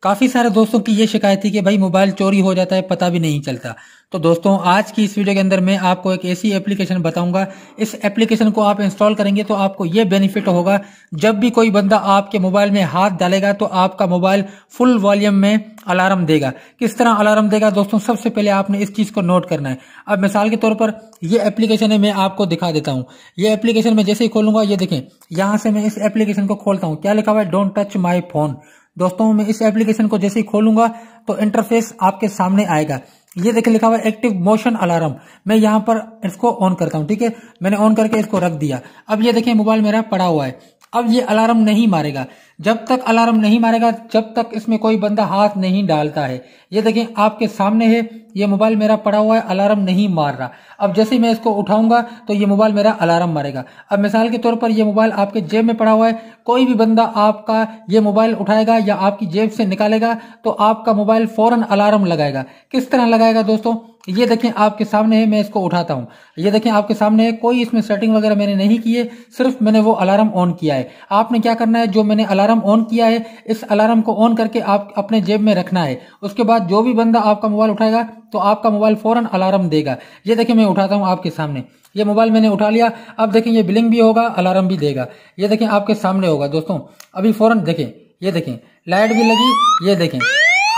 काफी सारे दोस्तों की ये शिकायत थी कि भाई मोबाइल चोरी हो जाता है, पता भी नहीं चलता। तो दोस्तों आज की इस वीडियो के अंदर मैं आपको एक ऐसी एप्लीकेशन बताऊंगा। इस एप्लीकेशन को आप इंस्टॉल करेंगे तो आपको ये बेनिफिट होगा, जब भी कोई बंदा आपके मोबाइल में हाथ डालेगा तो आपका मोबाइल फुल वॉल्यूम में अलार्म देगा। किस तरह अलार्म देगा दोस्तों, सबसे पहले आपने इस चीज को नोट करना है। अब मिसाल के तौर पर ये एप्लीकेशन है, मैं आपको दिखा देता हूँ। ये एप्लीकेशन में जैसे ही खोलूंगा, ये देखें यहां से मैं इस एप्लीकेशन को खोलता हूँ। क्या लिखा हुआ है? Don't touch my phone. दोस्तों मैं इस एप्लीकेशन को जैसे ही खोलूंगा तो इंटरफेस आपके सामने आएगा। ये देखिए लिखा हुआ है एक्टिव मोशन अलार्म। मैं यहां पर इसको ऑन करता हूं। ठीक है, मैंने ऑन करके इसको रख दिया। अब ये देखिए मोबाइल मेरा पड़ा हुआ है। अब ये अलार्म नहीं मारेगा। जब तक अलार्म नहीं मारेगा, जब तक इसमें कोई बंदा हाथ नहीं डालता है। ये देखें आपके सामने है, ये मोबाइल मेरा पड़ा हुआ है, अलार्म नहीं मार रहा। अब जैसे ही मैं इसको उठाऊंगा तो ये मोबाइल मेरा अलार्म मारेगा। अब मिसाल के तौर पर ये मोबाइल आपके जेब में पड़ा हुआ है, कोई भी बंदा आपका ये मोबाइल उठाएगा या आपकी जेब से निकालेगा तो आपका मोबाइल फौरन अलार्म लगाएगा। किस तरह लगाएगा दोस्तों, ये देखें आपके सामने है, मैं इसको उठाता हूं। ये देखें आपके सामने है, कोई इसमें सेटिंग वगैरह मैंने नहीं की है, सिर्फ मैंने वो अलार्म ऑन किया है। आपने क्या करना है, जो मैंने अलार्म ऑन किया है इस अलार्म को ऑन करके आप अपने जेब में रखना है। उसके बाद जो भी बंदा आपका मोबाइल उठाएगा तो आपका मोबाइल फौरन अलार्म देगा। ये देखिए मैं उठाता हूं आपके सामने, ये मोबाइल मैंने उठा लिया। अब देखें ये बिलिंग भी होगा, अलार्म भी देगा। ये देखें आपके सामने होगा दोस्तों। अभी फौरन देखें, ये देखें लाइट भी लगी, ये देखें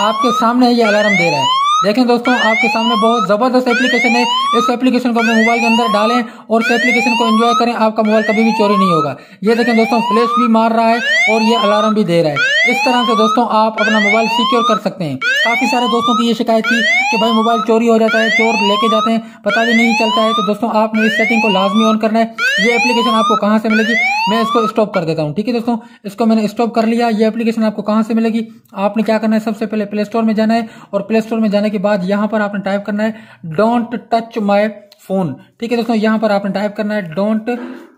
आपके सामने ये अलार्म दे रहा है। देखें दोस्तों आपके सामने बहुत जबरदस्त एप्लीकेशन है। इस एप्लीकेशन को अपने मोबाइल के अंदर डालें और इस एप्लीकेशन को एंजॉय करें, आपका मोबाइल कभी भी चोरी नहीं होगा। ये देखें दोस्तों फ्लैश भी मार रहा है और ये अलार्म भी दे रहा है। इस तरह से दोस्तों आप अपना मोबाइल सिक्योर कर सकते हैं। काफी सारे दोस्तों की ये शिकायत थी कि भाई मोबाइल चोरी हो जाता है, चोर लेके जाते हैं, पता भी नहीं चलता है। तो दोस्तों आपने इस सेटिंग को लाजमी ऑन करना है। ये एप्लीकेशन आपको कहां से मिलेगी, मैं इसको स्टॉप कर देता हूं। ठीक है दोस्तों, इसको मैंने स्टॉप कर लिया। ये एप्लीकेशन आपको कहां से मिलेगी, आपने क्या करना है, सबसे पहले प्ले स्टोर में जाना है और प्ले स्टोर में जाने के बाद यहां पर आपने टाइप करना है डोंट टच माई फोन। ठीक है दोस्तों, यहां पर आपने टाइप करना है डोंट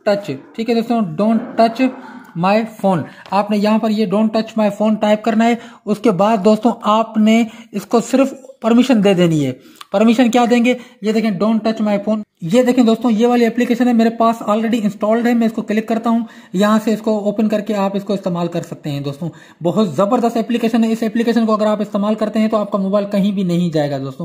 टच। ठीक है दोस्तों, डोंट टच माई फोन। आपने यहां पर ये don't touch my phone type करना है। उसके बाद दोस्तों आपने इसको सिर्फ परमिशन दे देनी है। परमिशन क्या देंगे, ये देखें डोंट टच माई फोन। ये देखें दोस्तों ये वाली एप्लीकेशन है, मेरे पास ऑलरेडी इंस्टॉल्ड है। मैं इसको क्लिक करता हूं, यहां से इसको ओपन करके आप इसको इस्तेमाल कर सकते हैं। दोस्तों बहुत जबरदस्त एप्लीकेशन है। इस एप्लीकेशन को अगर आप इस्तेमाल करते हैं तो आपका मोबाइल कहीं भी नहीं जाएगा दोस्तों।